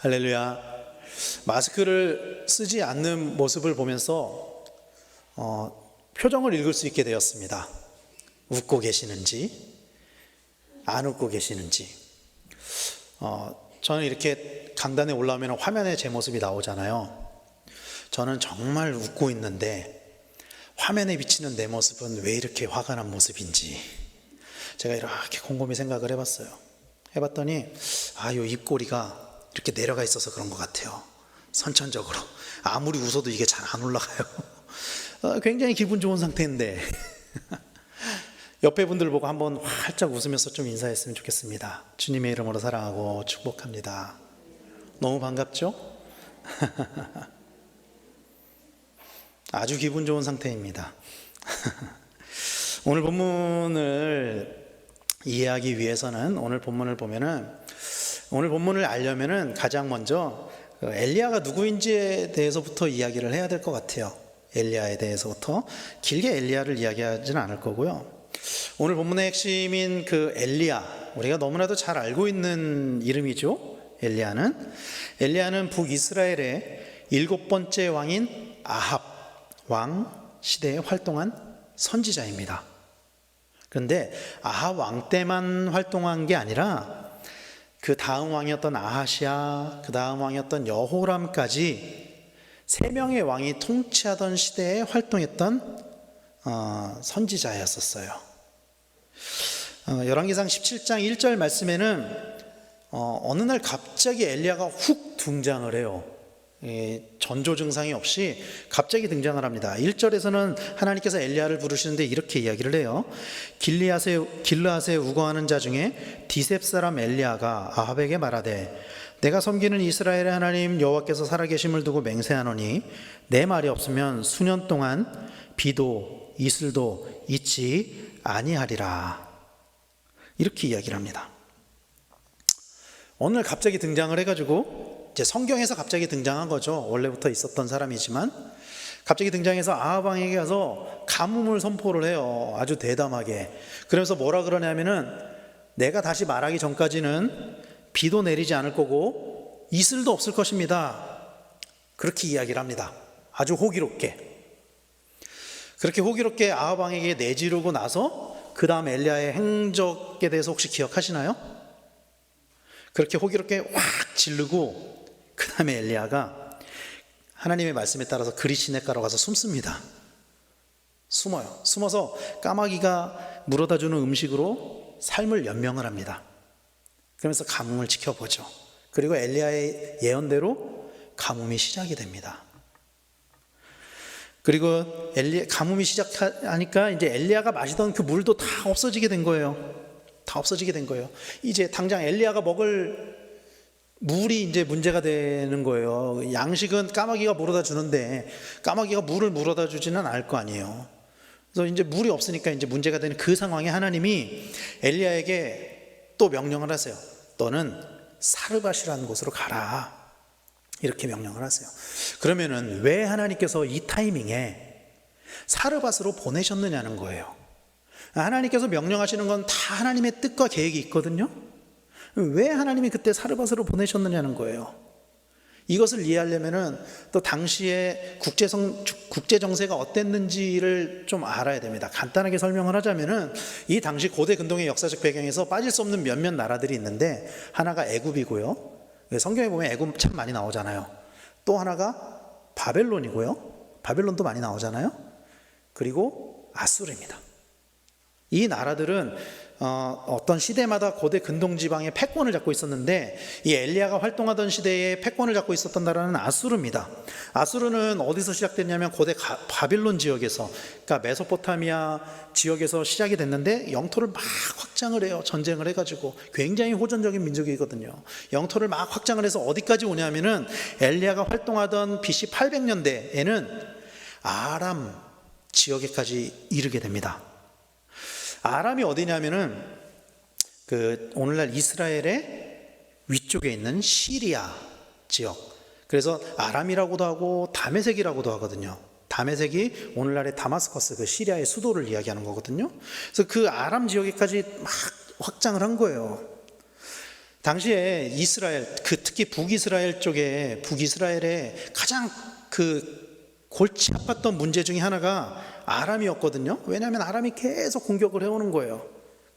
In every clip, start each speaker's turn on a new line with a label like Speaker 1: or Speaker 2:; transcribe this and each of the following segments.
Speaker 1: 할렐루야. 마스크를 쓰지 않는 모습을 보면서 표정을 읽을 수 있게 되었습니다. 웃고 계시는지 안 웃고 계시는지. 저는 이렇게 강단에 올라오면 화면에 제 모습이 나오잖아요. 저는 정말 웃고 있는데 화면에 비치는 내 모습은 왜 이렇게 화가 난 모습인지 제가 이렇게 곰곰이 생각을 해봤더니 이 입꼬리가 이렇게 내려가 있어서 그런 것 같아요. 선천적으로 아무리 웃어도 이게 잘 안 올라가요. 굉장히 기분 좋은 상태인데 옆에 분들 보고 한번 활짝 웃으면서 좀 인사했으면 좋겠습니다. 주님의 이름으로 사랑하고 축복합니다. 너무 반갑죠? 아주 기분 좋은 상태입니다. 오늘 본문을 이해하기 위해서는 오늘 본문을 알려면은 가장 먼저 엘리야가 누구인지에 대해서부터 이야기를 해야 될 것 같아요. 엘리야에 대해서부터 길게 엘리야를 이야기하지는 않을 거고요. 오늘 본문의 핵심인 그 엘리야, 우리가 너무나도 잘 알고 있는 이름이죠. 엘리야는 북이스라엘의 7번째 왕인 아합 왕 시대에 활동한 선지자입니다. 그런데 아합 왕 때만 활동한 게 아니라 그 다음 왕이었던 아하시아, 그 다음 왕이었던 여호람까지 3명의 왕이 통치하던 시대에 활동했던 선지자였었어요. 열왕기상 17장 1절 말씀에는 어느 날 갑자기 엘리야가 훅 등장을 해요. 전조 증상이 없이 갑자기 등장을 합니다. 1절에서는 하나님께서 엘리야를 부르시는데 이렇게 이야기를 해요. 길르앗에 우거하는 자 중에 디셉 사람 엘리야가 아합에게 말하되 내가 섬기는 이스라엘의 하나님 여호와께서 살아계심을 두고 맹세하노니 내 말이 없으면 수년 동안 비도 이슬도 있지 아니하리라. 이렇게 이야기를 합니다. 오늘 갑자기 등장을 해가지고 이제 성경에서 갑자기 등장한 거죠. 원래부터 있었던 사람이지만 갑자기 등장해서 아합 왕에게 가서 가뭄을 선포를 해요. 아주 대담하게. 그러면서 뭐라 그러냐면은 내가 다시 말하기 전까지는 비도 내리지 않을 거고 이슬도 없을 것입니다. 그렇게 이야기를 합니다. 아주 호기롭게. 그렇게 호기롭게 아합 왕에게 내지르고 나서 그 다음 엘리야의 행적에 대해서 혹시 기억하시나요? 그렇게 호기롭게 확 지르고 그 다음에 엘리야가 하나님의 말씀에 따라서 그리 시냇가로 가서 숨습니다. 숨어서 까마귀가 물어다주는 음식으로 삶을 연명을 합니다. 그러면서 가뭄을 지켜보죠. 그리고 엘리야의 예언대로 가뭄이 시작이 됩니다. 그리고 가뭄이 시작하니까 이제 엘리야가 마시던 그 물도 다 없어지게 된 거예요. 이제 당장 엘리야가 먹을 물이 이제 문제가 되는 거예요. 양식은 까마귀가 물어다 주는데 까마귀가 물을 물어다 주지는 않을 거 아니에요. 그래서 이제 물이 없으니까 이제 문제가 되는 그 상황에 하나님이 엘리야에게 또 명령을 하세요. 너는 사르밧이라는 곳으로 가라. 이렇게 명령을 하세요. 그러면은 왜 하나님께서 이 타이밍에 사르밧으로 보내셨느냐는 거예요. 하나님께서 명령하시는 건 다 하나님의 뜻과 계획이 있거든요. 왜 하나님이 그때 사르밧으로 보내셨느냐는 거예요. 이것을 이해하려면은 또 당시에 국제 정세가 어땠는지를 좀 알아야 됩니다. 간단하게 설명을 하자면은 이 당시 고대 근동의 역사적 배경에서 빠질 수 없는 몇몇 나라들이 있는데 하나가 애굽이고요. 성경에 보면 애굽 참 많이 나오잖아요. 또 하나가 바벨론이고요. 바벨론도 많이 나오잖아요. 그리고 아수르입니다. 이 나라들은 어떤 시대마다 고대 근동지방의 패권을 잡고 있었는데 이 엘리야가 활동하던 시대에 패권을 잡고 있었던 나라는 아수르입니다. 아수르는 어디서 시작됐냐면 고대 바빌론 지역에서, 그러니까 메소포타미아 지역에서 시작이 됐는데 영토를 막 확장을 해요. 전쟁을 해가지고. 굉장히 호전적인 민족이거든요. 영토를 막 확장을 해서 어디까지 오냐면은 엘리야가 활동하던 BC 800년대에는 아람 지역에까지 이르게 됩니다. 아람이 어디냐면은 오늘날 이스라엘의 위쪽에 있는 시리아 지역. 그래서 아람이라고도 하고 다메섹이라고도 하거든요. 다메섹이 오늘날의 다마스커스, 그 시리아의 수도를 이야기하는 거거든요. 그래서 그 아람 지역에까지 막 확장을 한 거예요. 당시에 이스라엘, 특히 북이스라엘의 가장 골치 아팠던 문제 중에 하나가 아람이었거든요. 왜냐하면 아람이 계속 공격을 해오는 거예요.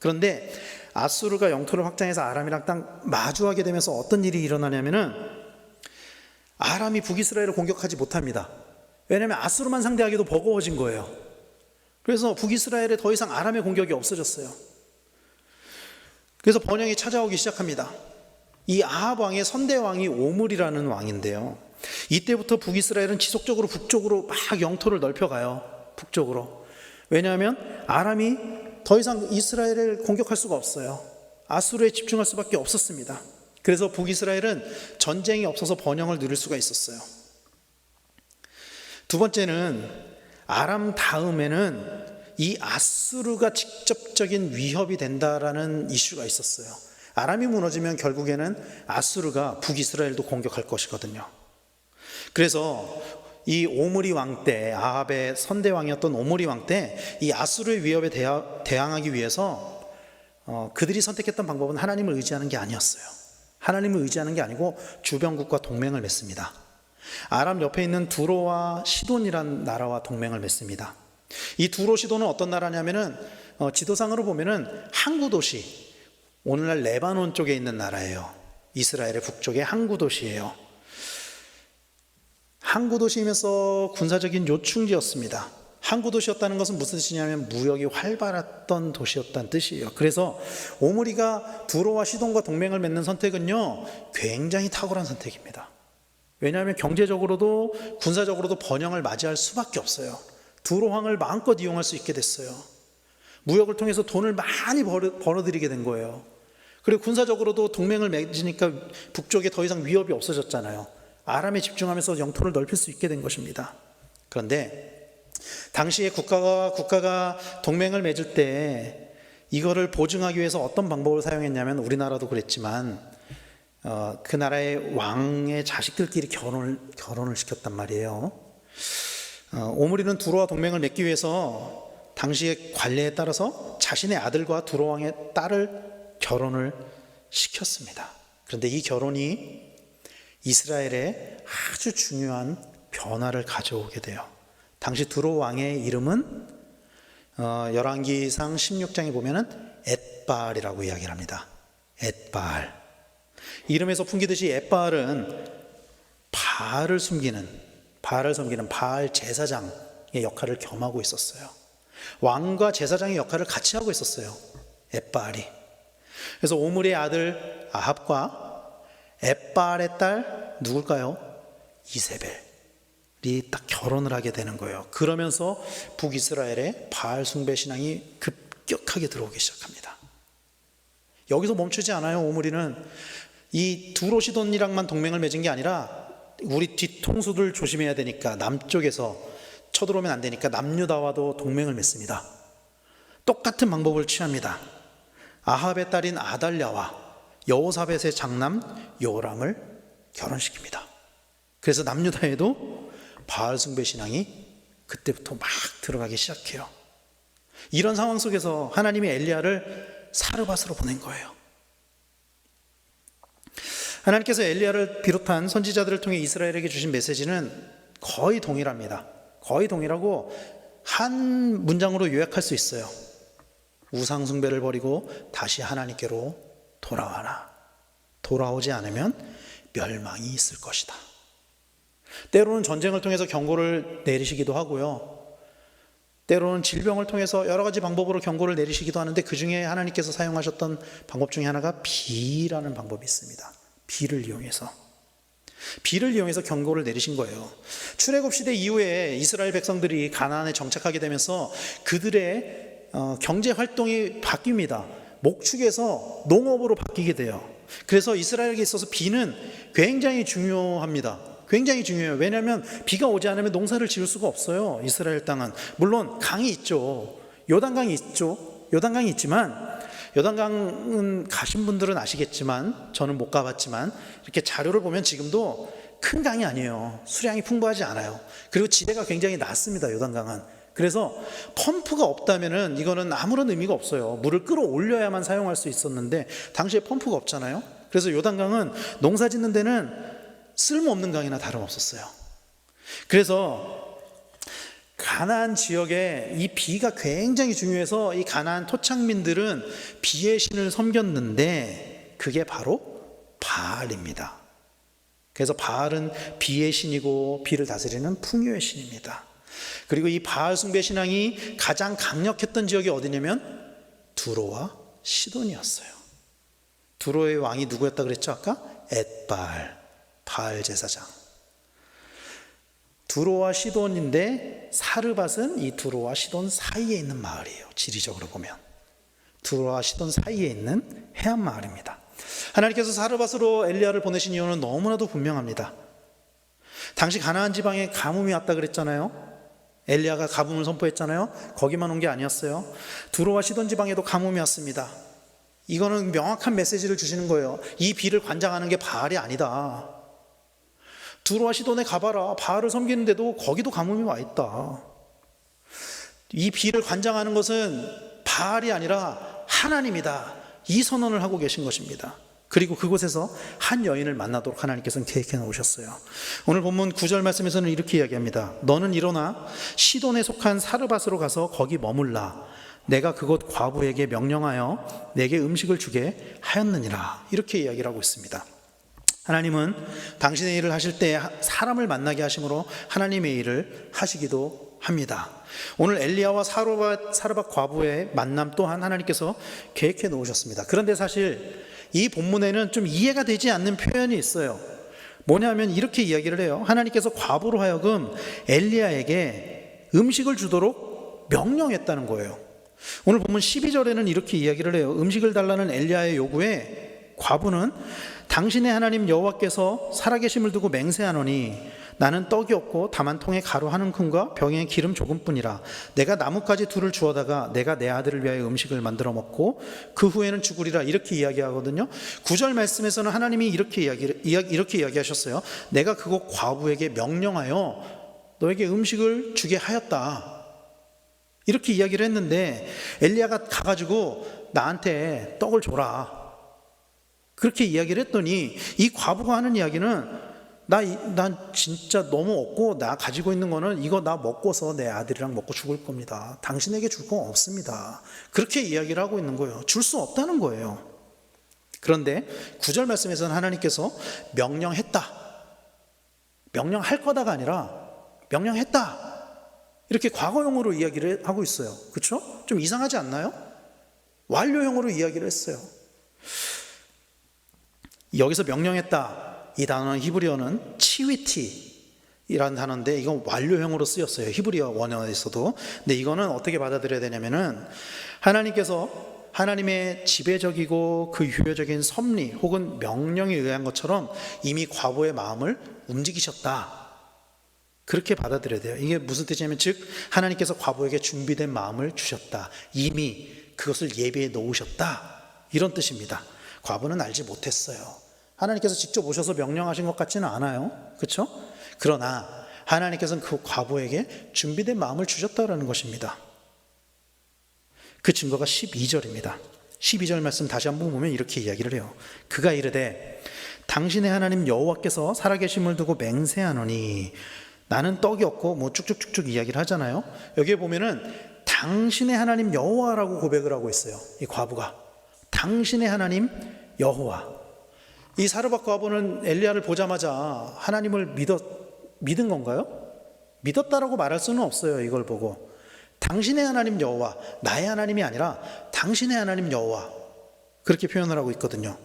Speaker 1: 그런데 아수르가 영토를 확장해서 아람이랑 딱 마주하게 되면서 어떤 일이 일어나냐면은 아람이 북이스라엘을 공격하지 못합니다. 왜냐하면 아수르만 상대하기도 버거워진 거예요. 그래서 북이스라엘에 더 이상 아람의 공격이 없어졌어요. 그래서 번영이 찾아오기 시작합니다. 이 아합 왕의 선대왕이 오므리라는 왕인데요, 이때부터 북이스라엘은 지속적으로 북쪽으로 막 영토를 넓혀가요. 북쪽으로. 왜냐하면 아람이 더 이상 이스라엘을 공격할 수가 없어요. 아수르에 집중할 수밖에 없었습니다. 그래서 북이스라엘은 전쟁이 없어서 번영을 누릴 수가 있었어요. 두 번째는 아람 다음에는 이 아수르가 직접적인 위협이 된다라는 이슈가 있었어요. 아람이 무너지면 결국에는 아수르가 북이스라엘도 공격할 것이거든요. 그래서 이 오므리 왕 때, 아합의 선대왕이었던 오므리 왕 때 이 아수르의 위협에 대항하기 위해서 그들이 선택했던 방법은 하나님을 의지하는 게 아니었어요. 하나님을 의지하는 게 아니고 주변국과 동맹을 맺습니다. 아람 옆에 있는 두로와 시돈이란 나라와 동맹을 맺습니다. 이 두로 시돈은 어떤 나라냐면은 지도상으로 보면은 항구 도시, 오늘날 레바논 쪽에 있는 나라예요. 이스라엘의 북쪽의 항구 도시예요. 항구 도시이면서 군사적인 요충지였습니다. 항구 도시였다는 것은 무슨 뜻이냐면 무역이 활발했던 도시였다는 뜻이에요. 그래서 오므리가 두로와 시돈과 동맹을 맺는 선택은요, 굉장히 탁월한 선택입니다. 왜냐하면 경제적으로도 군사적으로도 번영을 맞이할 수밖에 없어요. 두로 왕을 마음껏 이용할 수 있게 됐어요. 무역을 통해서 돈을 많이 벌어들이게 된 거예요. 그리고 군사적으로도 동맹을 맺으니까 북쪽에 더 이상 위협이 없어졌잖아요. 아람에 집중하면서 영토를 넓힐 수 있게 된 것입니다. 그런데 당시에 국가가 동맹을 맺을 때 이거를 보증하기 위해서 어떤 방법을 사용했냐면, 우리나라도 그랬지만 그 나라의 왕의 자식들끼리 결혼을 시켰단 말이에요. 오므리는 두로와 동맹을 맺기 위해서 당시의 관례에 따라서 자신의 아들과 두로 왕의 딸을 결혼을 시켰습니다. 그런데 이 결혼이 이스라엘에 아주 중요한 변화를 가져오게 돼요. 당시 두로 왕의 이름은 열왕기상 16장에 보면은 엣바알이라고 이야기를 합니다. 엣바알. 이름에서 풍기듯이 엣바알은 바알을 섬기는 바알 제사장의 역할을 겸하고 있었어요. 왕과 제사장의 역할을 같이 하고 있었어요, 엣바알이. 그래서 오므리의 아들 아합과 엣바알의 딸 누굴까요? 이세벨이 딱 결혼을 하게 되는 거예요. 그러면서 북이스라엘의 바알 숭배 신앙이 급격하게 들어오기 시작합니다. 여기서 멈추지 않아요. 오므리는 이 두로 시돈이랑만 동맹을 맺은 게 아니라 우리 뒤통수들 조심해야 되니까 남쪽에서 쳐들어오면 안 되니까 남유다와도 동맹을 맺습니다. 똑같은 방법을 취합니다. 아합의 딸인 아달랴와 여호사벳의 장남 요람을 결혼시킵니다. 그래서 남유다에도 바알 숭배 신앙이 그때부터 막 들어가기 시작해요. 이런 상황 속에서 하나님이 엘리야를 사르밧으로 보낸 거예요. 하나님께서 엘리야를 비롯한 선지자들을 통해 이스라엘에게 주신 메시지는 거의 동일합니다. 거의 동일하고 한 문장으로 요약할 수 있어요. 우상 숭배를 버리고 다시 하나님께로 돌아와라. 돌아오지 않으면 멸망이 있을 것이다. 때로는 전쟁을 통해서 경고를 내리시기도 하고요, 때로는 질병을 통해서 여러 가지 방법으로 경고를 내리시기도 하는데, 그 중에 하나님께서 사용하셨던 방법 중에 하나가 비라는 방법이 있습니다. 비를 이용해서 경고를 내리신 거예요. 출애굽 시대 이후에 이스라엘 백성들이 가나안에 정착하게 되면서 그들의 경제 활동이 바뀝니다. 목축에서 농업으로 바뀌게 돼요. 그래서 이스라엘에게 있어서 비는 굉장히 중요합니다. 굉장히 중요해요. 왜냐하면 비가 오지 않으면 농사를 지을 수가 없어요. 이스라엘 땅은. 물론 강이 있죠. 요단강이 있죠. 요단강이 있지만, 요단강은 가신 분들은 아시겠지만, 저는 못 가봤지만 이렇게 자료를 보면 지금도 큰 강이 아니에요. 수량이 풍부하지 않아요. 그리고 지대가 굉장히 낮습니다, 요단강은. 그래서 펌프가 없다면은 이거는 아무런 의미가 없어요. 물을 끌어올려야만 사용할 수 있었는데 당시에 펌프가 없잖아요. 그래서 요단강은 농사 짓는 데는 쓸모없는 강이나 다름없었어요. 그래서 가나안 지역에 이 비가 굉장히 중요해서 이 가나안 토착민들은 비의 신을 섬겼는데 그게 바로 바알입니다. 그래서 바알은 비의 신이고 비를 다스리는 풍요의 신입니다. 그리고 이 바알 숭배 신앙이 가장 강력했던 지역이 어디냐면 두로와 시돈이었어요. 두로의 왕이 누구였다 그랬죠? 아까 엣바알, 바알 제사장. 두로와 시돈인데 사르밧은 이 두로와 시돈 사이에 있는 마을이에요. 지리적으로 보면 두로와 시돈 사이에 있는 해안 마을입니다. 하나님께서 사르밧으로 엘리야를 보내신 이유는 너무나도 분명합니다. 당시 가나안 지방에 가뭄이 왔다 그랬잖아요. 엘리야가 가뭄을 선포했잖아요. 거기만 온 게 아니었어요. 두로와 시돈 지방에도 가뭄이 왔습니다. 이거는 명확한 메시지를 주시는 거예요. 이 비를 관장하는 게 바알이 아니다. 두로와 시돈에 가봐라. 바알을 섬기는데도 거기도 가뭄이 와 있다. 이 비를 관장하는 것은 바알이 아니라 하나님이다. 이 선언을 하고 계신 것입니다. 그리고 그곳에서 한 여인을 만나도록 하나님께서는 계획해 놓으셨어요. 오늘 본문 9절 말씀에서는 이렇게 이야기합니다. 너는 일어나 시돈에 속한 사르밧으로 가서 거기 머물라. 내가 그곳 과부에게 명령하여 내게 음식을 주게 하였느니라. 이렇게 이야기를 하고 있습니다. 하나님은 당신의 일을 하실 때 사람을 만나게 하심으로 하나님의 일을 하시기도 합니다. 오늘 엘리야와 사르밧 과부의 만남 또한 하나님께서 계획해 놓으셨습니다. 그런데 사실 이 본문에는 좀 이해가 되지 않는 표현이 있어요. 뭐냐면 이렇게 이야기를 해요. 하나님께서 과부로 하여금 엘리야에게 음식을 주도록 명령했다는 거예요. 오늘 본문 12절에는 이렇게 이야기를 해요. 음식을 달라는 엘리야의 요구에 과부는 당신의 하나님 여호와께서 살아계심을 두고 맹세하노니 나는 떡이 없고 다만 통에 가루 한 움큼과 병에 기름 조금뿐이라. 내가 나뭇가지 둘을 주워다가 내가 내 아들을 위하여 음식을 만들어 먹고 그 후에는 죽으리라. 이렇게 이야기하거든요. 9절 말씀에서는 하나님이 이렇게 이야기하셨어요. 내가 그곳 과부에게 명령하여 너에게 음식을 주게 하였다. 이렇게 이야기를 했는데 엘리야가 가가지고 나한테 떡을 줘라. 그렇게 이야기를 했더니 이 과부가 하는 이야기는 난 진짜 너무 없고 나 가지고 있는 거는 이거 나 먹고서 내 아들이랑 먹고 죽을 겁니다. 당신에게 줄 건 없습니다. 그렇게 이야기를 하고 있는 거예요. 줄 수 없다는 거예요. 그런데 9절 말씀에서는 하나님께서 명령했다. 명령할 거다가 아니라 명령했다. 이렇게 과거형으로 이야기를 하고 있어요. 그렇죠? 좀 이상하지 않나요? 완료형으로 이야기를 했어요. 여기서 명령했다. 이 단어는 히브리어는 치위티라는 단어인데 이건 완료형으로 쓰였어요. 히브리어 원어에서도. 근데 이거는 어떻게 받아들여야 되냐면은 하나님께서 하나님의 지배적이고 그 유효적인 섭리 혹은 명령에 의한 것처럼 이미 과부의 마음을 움직이셨다. 그렇게 받아들여야 돼요. 이게 무슨 뜻이냐면 즉 하나님께서 과부에게 준비된 마음을 주셨다. 이미 그것을 예비해 놓으셨다. 이런 뜻입니다. 과부는 알지 못했어요. 하나님께서 직접 오셔서 명령하신 것 같지는 않아요. 그렇죠? 그러나 하나님께서는 그 과부에게 준비된 마음을 주셨다라는 것입니다. 그 증거가 12절입니다. 12절 말씀 다시 한번 보면 이렇게 이야기를 해요. 그가 이르되 당신의 하나님 여호와께서 살아계심을 두고 맹세하노니 나는 떡이 없고 뭐 쭉쭉쭉쭉 이야기를 하잖아요. 여기에 보면은 당신의 하나님 여호와라고 고백을 하고 있어요. 이 과부가 당신의 하나님 여호와. 이 사르밧 과부는 엘리야를 보자마자 하나님을 믿은 건가요? 믿었다라고 말할 수는 없어요. 이걸 보고 당신의 하나님 여호와, 나의 하나님이 아니라 당신의 하나님 여호와 그렇게 표현을 하고 있거든요.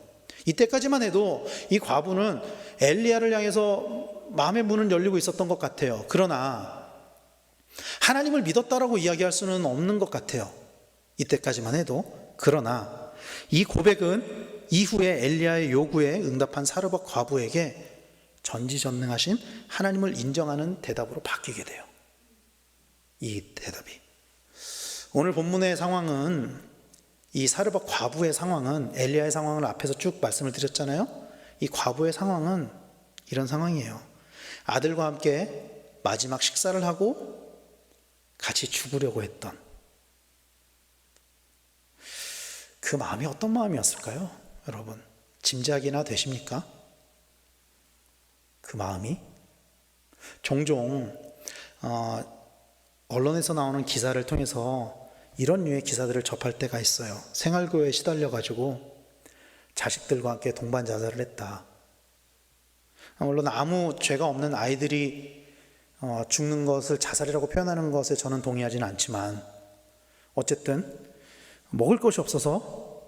Speaker 1: 이때까지만 해도 이 과부는 엘리야를 향해서 마음의 문은 열리고 있었던 것 같아요. 그러나 하나님을 믿었다라고 이야기할 수는 없는 것 같아요. 이때까지만 해도. 그러나 이 고백은 이후에 엘리야의 요구에 응답한 사르밧 과부에게 전지전능하신 하나님을 인정하는 대답으로 바뀌게 돼요. 이 대답이. 오늘 본문의 상황은 이 사르밧 과부의 상황은 엘리야의 상황을 앞에서 쭉 말씀을 드렸잖아요. 이 과부의 상황은 이런 상황이에요. 아들과 함께 마지막 식사를 하고 같이 죽으려고 했던 그 마음이 어떤 마음이었을까요? 여러분 짐작이나 되십니까? 그 마음이? 종종 언론에서 나오는 기사를 통해서 이런 류의 기사들을 접할 때가 있어요. 생활고에 시달려가지고 자식들과 함께 동반 자살을 했다. 물론 아무 죄가 없는 아이들이 죽는 것을 자살이라고 표현하는 것에 저는 동의하지는 않지만, 어쨌든 먹을 것이 없어서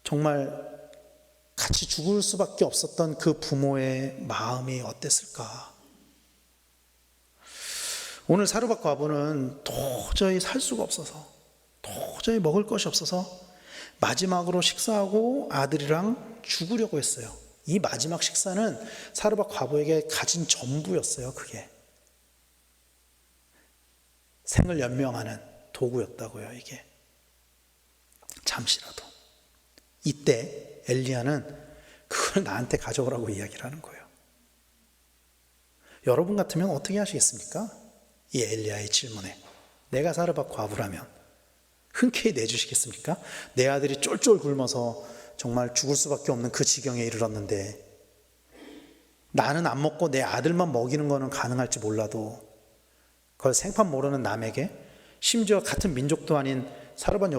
Speaker 1: 정말 같이 죽을 수밖에 없었던 그 부모의 마음이 어땠을까? 오늘 사르밧 과부는 도저히 살 수가 없어서, 도저히 먹을 것이 없어서 마지막으로 식사하고 아들이랑 죽으려고 했어요. 이 마지막 식사는 사르밧 과부에게 가진 전부였어요. 그게 생을 연명하는 도구였다고요. 이게 잠시라도. 이때 엘리야는 그걸 나한테 가져오라고 이야기를 하는 거예요. 여러분 같으면 어떻게 하시겠습니까? 이 엘리야의 질문에. 내가 사르밧 과부라면 흔쾌히 내주시겠습니까? 내 아들이 쫄쫄 굶어서 정말 죽을 수밖에 없는 그 지경에 이르렀는데, 나는 안 먹고 내 아들만 먹이는 거는 가능할지 몰라도 그걸 생판 모르는 남에게, 심지어 같은 민족도 아닌 사르밧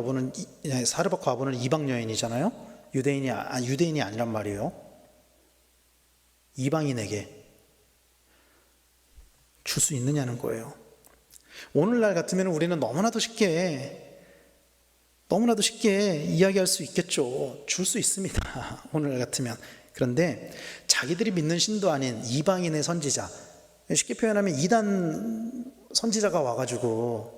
Speaker 1: 과부는 이방 여인이잖아요. 유대인이 아니란 말이에요. 이방인에게 줄 수 있느냐는 거예요. 오늘날 같으면 우리는 너무나도 쉽게 이야기할 수 있겠죠. 줄 수 있습니다. 오늘 같으면. 그런데 자기들이 믿는 신도 아닌 이방인의 선지자, 쉽게 표현하면 이단 선지자가 와가지고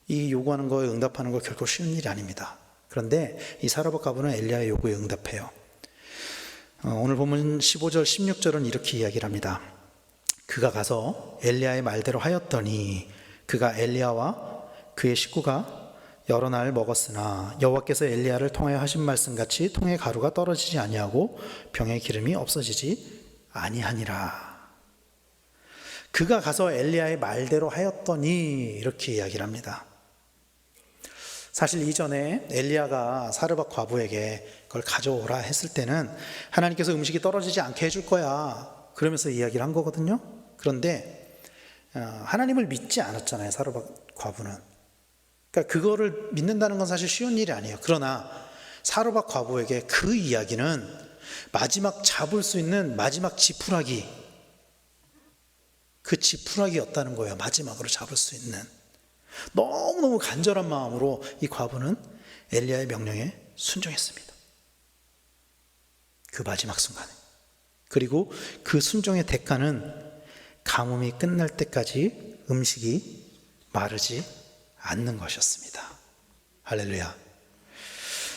Speaker 1: 이 요구하는 거에 응답하는 거 결코 쉬운 일이 아닙니다. 그런데 이 사르밧 과부는 엘리야의 요구에 응답해요. 오늘 보면 15절 16절은 이렇게 이야기를 합니다. 그가 가서 엘리야의 말대로 하였더니 그가 엘리야와 그의 식구가 여러 날 먹었으나 여호와께서 엘리야를 통하여 하신 말씀같이 통에 가루가 떨어지지 아니하고 병에 기름이 없어지지 아니하니라. 그가 가서 엘리야의 말대로 하였더니 이렇게 이야기를 합니다. 사실 이전에 엘리야가 사르밧 과부에게 그걸 가져오라 했을 때는 하나님께서 음식이 떨어지지 않게 해줄 거야 그러면서 이야기를 한 거거든요. 그런데 하나님을 믿지 않았잖아요, 사르밧 과부는. 그러니까 그거를 믿는다는 건 사실 쉬운 일이 아니에요. 그러나 사르밧 과부에게 그 이야기는 마지막 잡을 수 있는 마지막 지푸라기, 그 지푸라기였다는 거예요. 마지막으로 잡을 수 있는. 너무너무 간절한 마음으로 이 과부는 엘리야의 명령에 순종했습니다. 그 마지막 순간에. 그리고 그 순종의 대가는 가뭄이 끝날 때까지 음식이 마르지 않는 것이었습니다. 할렐루야.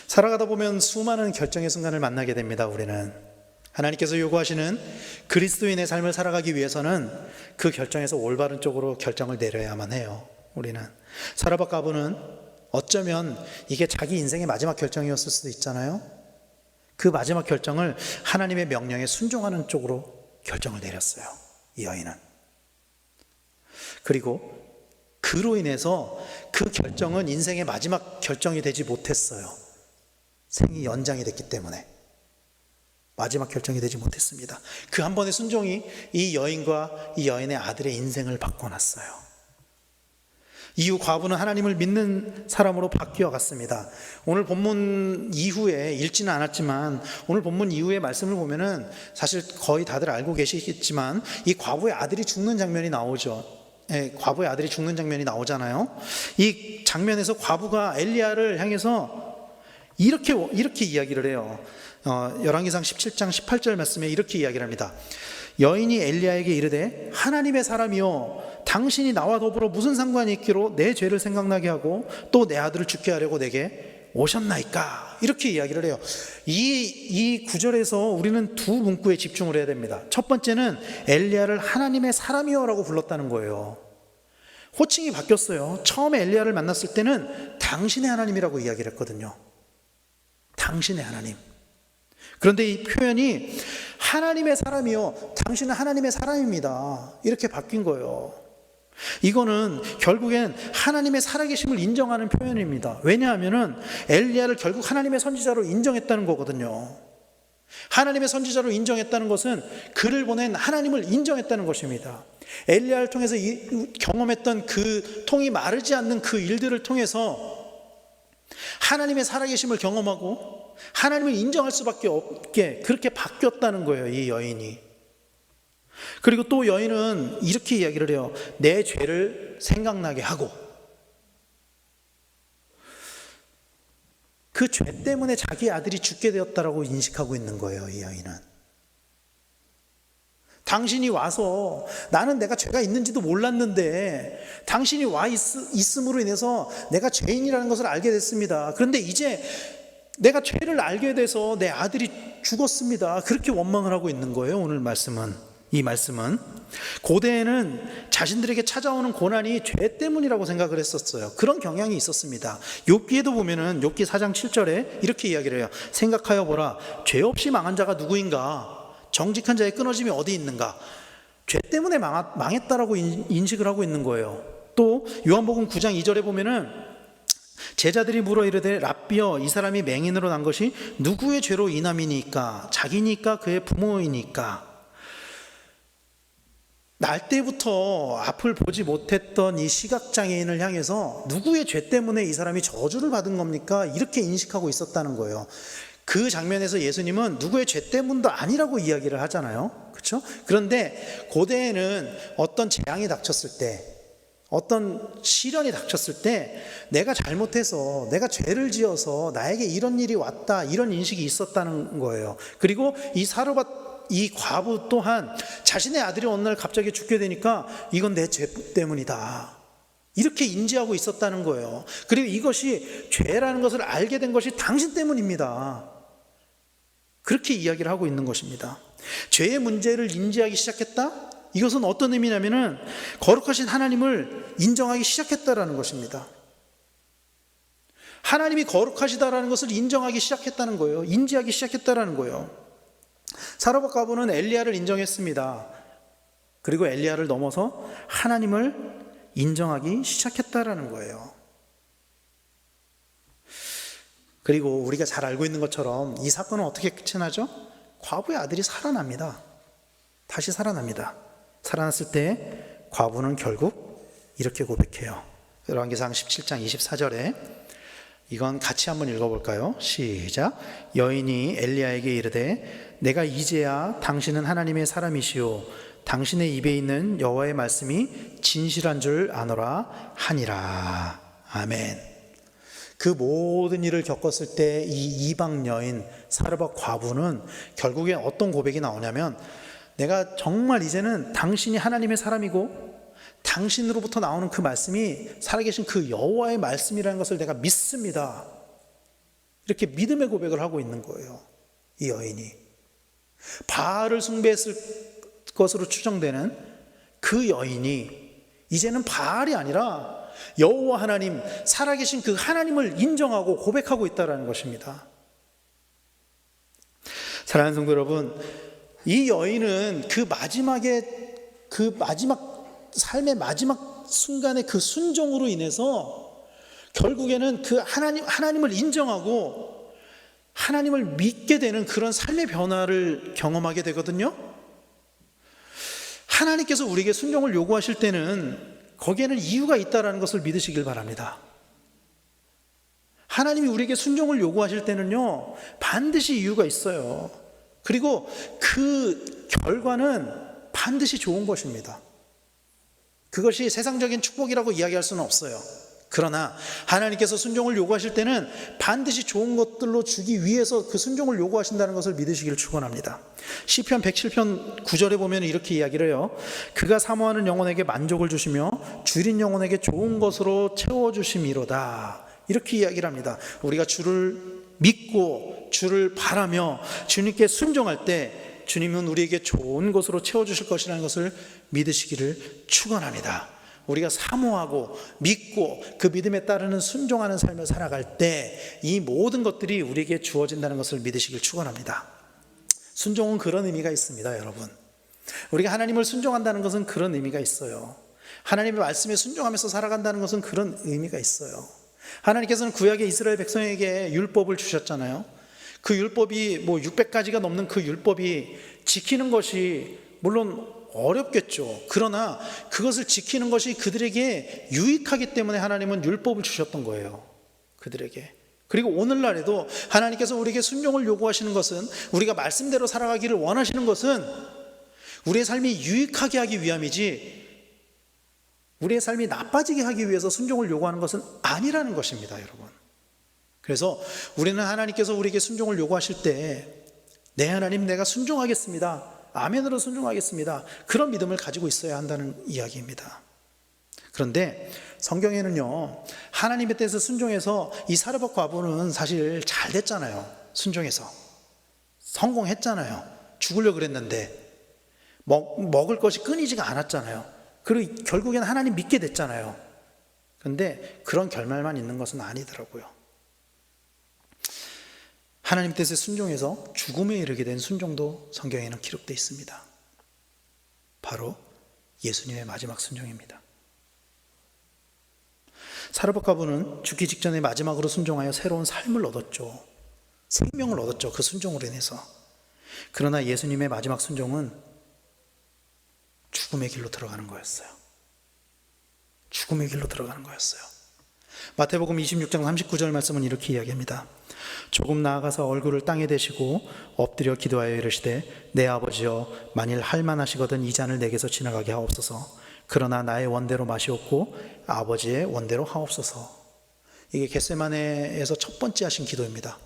Speaker 1: 살아가다 보면 수많은 결정의 순간을 만나게 됩니다. 우리는 하나님께서 요구하시는 그리스도인의 삶을 살아가기 위해서는 그 결정에서 올바른 쪽으로 결정을 내려야만 해요. 우리는 사르밧 과부는 어쩌면 이게 자기 인생의 마지막 결정이었을 수도 있잖아요. 그 마지막 결정을 하나님의 명령에 순종하는 쪽으로 결정을 내렸어요, 이 여인은. 그리고 그로 인해서 그 결정은 인생의 마지막 결정이 되지 못했어요. 생이 연장이 됐기 때문에 마지막 결정이 되지 못했습니다. 그 한 번의 순종이 이 여인과 이 여인의 아들의 인생을 바꿔놨어요. 이후 과부는 하나님을 믿는 사람으로 바뀌어 갔습니다. 오늘 본문 이후에 읽지는 않았지만 오늘 본문 이후의 말씀을 보면은 사실 거의 다들 알고 계시겠지만 이 과부의 아들이 죽는 장면이 나오죠. 과부의 아들이 죽는 장면이 나오잖아요. 이 장면에서 과부가 엘리야를 향해서 이렇게 이야기를 해요. 열왕기상 17장 18절 말씀에 이렇게 이야기를 합니다. 여인이 엘리야에게 이르되 하나님의 사람이여 당신이 나와 더불어 무슨 상관이 있기로 내 죄를 생각나게 하고 또 내 아들을 죽게 하려고 내게 오셨나이까? 이렇게 이야기를 해요. 이 구절에서 우리는 두 문구에 집중을 해야 됩니다. 첫 번째는 엘리야를 하나님의 사람이여라고 불렀다는 거예요. 호칭이 바뀌었어요. 처음에 엘리야를 만났을 때는 당신의 하나님이라고 이야기를 했거든요. 당신의 하나님. 그런데 이 표현이 하나님의 사람이요, 당신은 하나님의 사람입니다, 이렇게 바뀐 거예요. 이거는 결국엔 하나님의 살아계심을 인정하는 표현입니다. 왜냐하면 엘리야를 결국 하나님의 선지자로 인정했다는 거거든요. 하나님의 선지자로 인정했다는 것은 그를 보낸 하나님을 인정했다는 것입니다. 엘리야를 통해서 경험했던 그 통이 마르지 않는 그 일들을 통해서 하나님의 살아계심을 경험하고 하나님을 인정할 수밖에 없게 그렇게 바뀌었다는 거예요, 이 여인이. 그리고 또 여인은 이렇게 이야기를 해요. 내 죄를 생각나게 하고, 그 죄 때문에 자기 아들이 죽게 되었다라고 인식하고 있는 거예요, 이 여인은. 당신이 와서, 나는 내가 죄가 있는지도 몰랐는데 당신이 와 있음으로 인해서 내가 죄인이라는 것을 알게 됐습니다. 그런데 이제 내가 죄를 알게 돼서 내 아들이 죽었습니다. 그렇게 원망을 하고 있는 거예요, 오늘 말씀은. 이 말씀은 고대에는 자신들에게 찾아오는 고난이 죄 때문이라고 생각을 했었어요. 그런 경향이 있었습니다. 욥기에도 보면은 욥기 4장 7절에 이렇게 이야기를 해요. 생각하여 보라, 죄 없이 망한 자가 누구인가? 정직한 자의 끊어짐이 어디 있는가? 죄 때문에 망했다라고 인식을 하고 있는 거예요. 또 요한복음 9장 2절에 보면은 제자들이 물어 이르되 랍비여, 이 사람이 맹인으로 난 것이 누구의 죄로 인함이니까? 자기니까 그의 부모이니까? 날 때부터 앞을 보지 못했던 이 시각장애인을 향해서 누구의 죄 때문에 이 사람이 저주를 받은 겁니까? 이렇게 인식하고 있었다는 거예요. 그 장면에서 예수님은 누구의 죄 때문도 아니라고 이야기를 하잖아요. 그렇죠? 그런데 고대에는 어떤 재앙이 닥쳤을 때, 어떤 시련이 닥쳤을 때 내가 잘못해서, 내가 죄를 지어서 나에게 이런 일이 왔다, 이런 인식이 있었다는 거예요. 그리고 이 과부 또한 자신의 아들이 어느 날 갑자기 죽게 되니까 이건 내 죄 때문이다, 이렇게 인지하고 있었다는 거예요. 그리고 이것이 죄라는 것을 알게 된 것이 당신 때문입니다, 그렇게 이야기를 하고 있는 것입니다. 죄의 문제를 인지하기 시작했다? 이것은 어떤 의미냐면은 거룩하신 하나님을 인정하기 시작했다라는 것입니다. 하나님이 거룩하시다라는 것을 인정하기 시작했다는 거예요. 인지하기 시작했다라는 거예요. 사르밧 과부는 엘리야를 인정했습니다. 그리고 엘리야를 넘어서 하나님을 인정하기 시작했다라는 거예요. 그리고 우리가 잘 알고 있는 것처럼 이 사건은 어떻게 끝이 나죠? 과부의 아들이 살아납니다. 다시 살아납니다. 살아났을 때 과부는 결국 이렇게 고백해요. 열왕기상 17장 24절에 이건 같이 한번 읽어볼까요? 시작. 여인이 엘리야에게 이르되 내가 이제야 당신은 하나님의 사람이시오, 당신의 입에 있는 여호와의 말씀이 진실한 줄 아노라 하니라. 아멘. 그 모든 일을 겪었을 때 이 이방 여인 사르밧 과부는 결국에 어떤 고백이 나오냐면, 내가 정말 이제는 당신이 하나님의 사람이고 당신으로부터 나오는 그 말씀이 살아계신 그 여호와의 말씀이라는 것을 내가 믿습니다, 이렇게 믿음의 고백을 하고 있는 거예요. 이 여인이 바알을 숭배했을 것으로 추정되는 그 여인이 이제는 바알이 아니라 여호와 하나님, 살아계신 그 하나님을 인정하고 고백하고 있다는 것입니다. 사랑하는 성도 여러분, 이 여인은 그 삶의 마지막 순간의 그 순종으로 인해서 결국에는 그 하나님을 인정하고 하나님을 믿게 되는 그런 삶의 변화를 경험하게 되거든요. 하나님께서 우리에게 순종을 요구하실 때는 거기에는 이유가 있다는 것을 믿으시길 바랍니다. 하나님이 우리에게 순종을 요구하실 때는요, 반드시 이유가 있어요. 그리고 그 결과는 반드시 좋은 것입니다. 그것이 세상적인 축복이라고 이야기할 수는 없어요. 그러나 하나님께서 순종을 요구하실 때는 반드시 좋은 것들로 주기 위해서 그 순종을 요구하신다는 것을 믿으시기를 축원합니다. 시편 107편 9절에 보면 이렇게 이야기를 해요. 그가 사모하는 영혼에게 만족을 주시며 줄인 영혼에게 좋은 것으로 채워주심이로다, 이렇게 이야기를 합니다. 우리가 주를 믿고 주를 바라며 주님께 순종할 때 주님은 우리에게 좋은 것으로 채워주실 것이라는 것을 믿으시기를 축원합니다. 우리가 사모하고 믿고 그 믿음에 따르는 순종하는 삶을 살아갈 때 이 모든 것들이 우리에게 주어진다는 것을 믿으시길 축원합니다. 순종은 그런 의미가 있습니다, 여러분. 우리가 하나님을 순종한다는 것은 그런 의미가 있어요. 하나님의 말씀에 순종하면서 살아간다는 것은 그런 의미가 있어요. 하나님께서는 구약의 이스라엘 백성에게 율법을 주셨잖아요. 그 율법이 뭐 600가지가 넘는 그 율법이 지키는 것이 물론 어렵겠죠. 그러나 그것을 지키는 것이 그들에게 유익하기 때문에 하나님은 율법을 주셨던 거예요. 그들에게. 그리고 오늘날에도 하나님께서 우리에게 순종을 요구하시는 것은, 우리가 말씀대로 살아가기를 원하시는 것은 우리의 삶이 유익하게 하기 위함이지 우리의 삶이 나빠지게 하기 위해서 순종을 요구하는 것은 아니라는 것입니다, 여러분. 그래서 우리는 하나님께서 우리에게 순종을 요구하실 때 네, 하나님, 내가 순종하겠습니다, 아멘으로 순종하겠습니다, 그런 믿음을 가지고 있어야 한다는 이야기입니다. 그런데 성경에는요, 하나님의 뜻에 순종해서 이 사르밧 과부는 사실 잘 됐잖아요. 순종해서 성공했잖아요. 죽으려고 그랬는데 먹을 것이 끊이지가 않았잖아요. 그리고 결국에는 하나님 믿게 됐잖아요. 그런데 그런 결말만 있는 것은 아니더라고요. 하나님 뜻에 순종해서 죽음에 이르게 된 순종도 성경에는 기록되어 있습니다. 바로 예수님의 마지막 순종입니다. 사르밧 과부는 죽기 직전에 마지막으로 순종하여 새로운 삶을 얻었죠. 생명을 얻었죠, 그 순종으로 인해서. 그러나 예수님의 마지막 순종은 죽음의 길로 들어가는 거였어요. 죽음의 길로 들어가는 거였어요. 마태복음 26장 39절 말씀은 이렇게 이야기합니다. 조금 나아가서 얼굴을 땅에 대시고 엎드려 기도하여 이르시되 내 아버지여, 만일 할만하시거든 이 잔을 내게서 지나가게 하옵소서. 그러나 나의 원대로 마시옵고 아버지의 원대로 하옵소서. 이게 겟세마네에서 첫 번째 하신 기도입니다.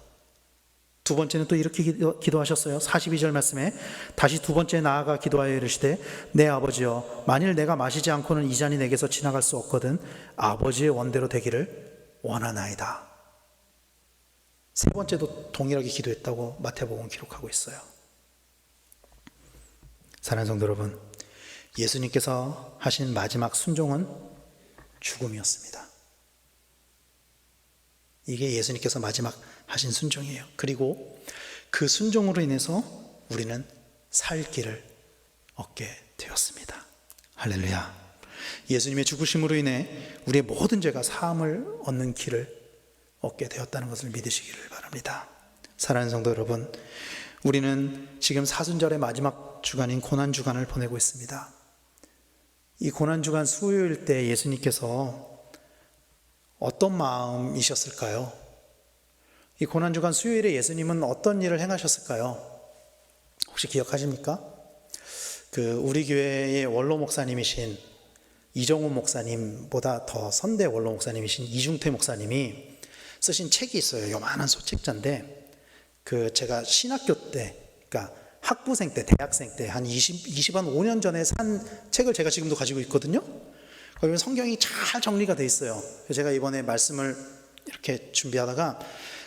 Speaker 1: 두 번째는 또 이렇게 기도하셨어요. 42절 말씀에 다시 두 번째 나아가 기도하여 이르시되 내 아버지여, 만일 내가 마시지 않고는 이 잔이 내게서 지나갈 수 없거든 아버지의 원대로 되기를 원하나이다. 세 번째도 동일하게 기도했다고 마태복음 기록하고 있어요. 사랑하는 성도 여러분, 예수님께서 하신 마지막 순종은 죽음이었습니다. 이게 예수님께서 마지막 하신 순종이에요. 그리고 그 순종으로 인해서 우리는 살 길을 얻게 되었습니다. 할렐루야. 예수님의 죽으심으로 인해 우리의 모든 죄가 사함을 얻는 길을 얻게 되었다는 것을 믿으시기를 바랍니다. 사랑하는 성도 여러분, 우리는 지금 사순절의 마지막 주간인 고난주간을 보내고 있습니다. 이 고난주간 수요일 때 예수님께서 어떤 마음이셨을까요? 이 고난주간 수요일에 예수님은 어떤 일을 행하셨을까요? 혹시 기억하십니까? 우리 교회의 원로 목사님이신 이정훈 목사님보다 더 선대 원로 목사님이신 이중태 목사님이 쓰신 책이 있어요. 요만한 소책자인데, 제가 신학교 때, 그러니까 학부생 때, 대학생 때, 한 5년 전에 산 책을 제가 지금도 가지고 있거든요. 거기 성경이 잘 정리가 돼 있어요. 제가 이번에 말씀을 이렇게 준비하다가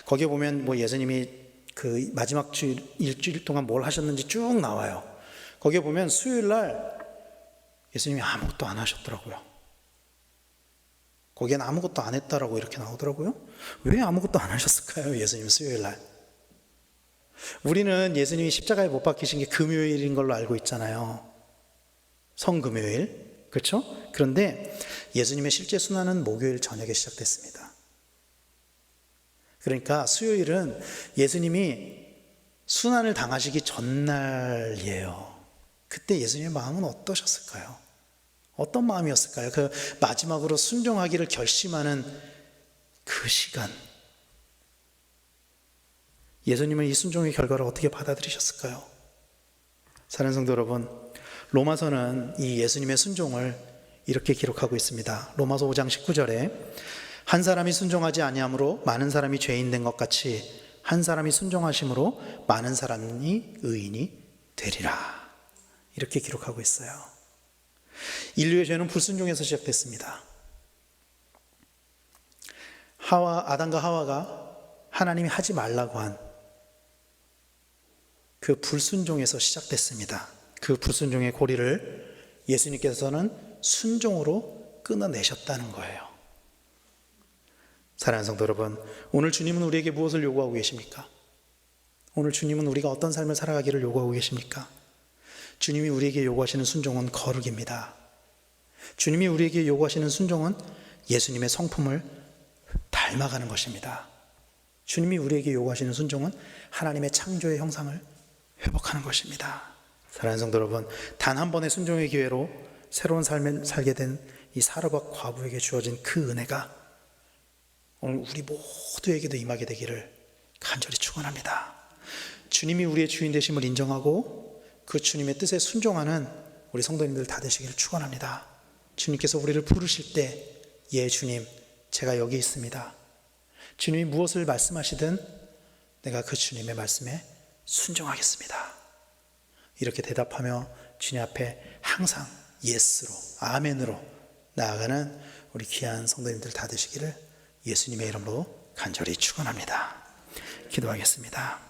Speaker 1: 거기에 보면 뭐 예수님이 그 마지막 일주일 동안 뭘 하셨는지 쭉 나와요. 거기에 보면 수요일 날 예수님이 아무것도 안 하셨더라고요. 거기엔 아무것도 안 했다라고 이렇게 나오더라고요. 왜 아무것도 안 하셨을까요, 예수님 수요일 날? 우리는 예수님이 십자가에 못 박히신 게 금요일인 걸로 알고 있잖아요. 성금요일. 그렇죠? 그런데 예수님의 실제 순환은 목요일 저녁에 시작됐습니다. 그러니까 수요일은 예수님이 순환을 당하시기 전날이에요. 그때 예수님의 마음은 어떠셨을까요? 어떤 마음이었을까요? 그 마지막으로 순종하기를 결심하는 그 시간, 예수님은 이 순종의 결과를 어떻게 받아들이셨을까요? 사랑하는 성도 여러분, 로마서는 이 예수님의 순종을 이렇게 기록하고 있습니다. 로마서 5장 19절에 한 사람이 순종하지 아니함으로 많은 사람이 죄인 된 것 같이 한 사람이 순종하심으로 많은 사람이 의인이 되리라, 이렇게 기록하고 있어요. 인류의 죄는 불순종에서 시작됐습니다. 아담과 하와가 하나님이 하지 말라고 한 그 불순종에서 시작됐습니다. 그 불순종의 고리를 예수님께서는 순종으로 끊어내셨다는 거예요. 사랑하는 성도 여러분, 오늘 주님은 우리에게 무엇을 요구하고 계십니까? 오늘 주님은 우리가 어떤 삶을 살아가기를 요구하고 계십니까? 주님이 우리에게 요구하시는 순종은 거룩입니다. 주님이 우리에게 요구하시는 순종은 예수님의 성품을 닮아가는 것입니다. 주님이 우리에게 요구하시는 순종은 하나님의 창조의 형상을 회복하는 것입니다. 사랑하는 성도 여러분, 단 한 번의 순종의 기회로 새로운 삶을 살게 된 이 사르밧 과부에게 주어진 그 은혜가 오늘 우리 모두에게도 임하게 되기를 간절히 축원합니다. 주님이 우리의 주인 되심을 인정하고 그 주님의 뜻에 순종하는 우리 성도님들 다 되시기를 축원합니다. 주님께서 우리를 부르실 때 예 주님 제가 여기 있습니다. 주님이 무엇을 말씀하시든 내가 그 주님의 말씀에 순종하겠습니다. 이렇게 대답하며 주님 앞에 항상 예스로 아멘으로 나아가는 우리 귀한 성도님들 다 되시기를 예수님의 이름으로 간절히 축원합니다. 기도하겠습니다.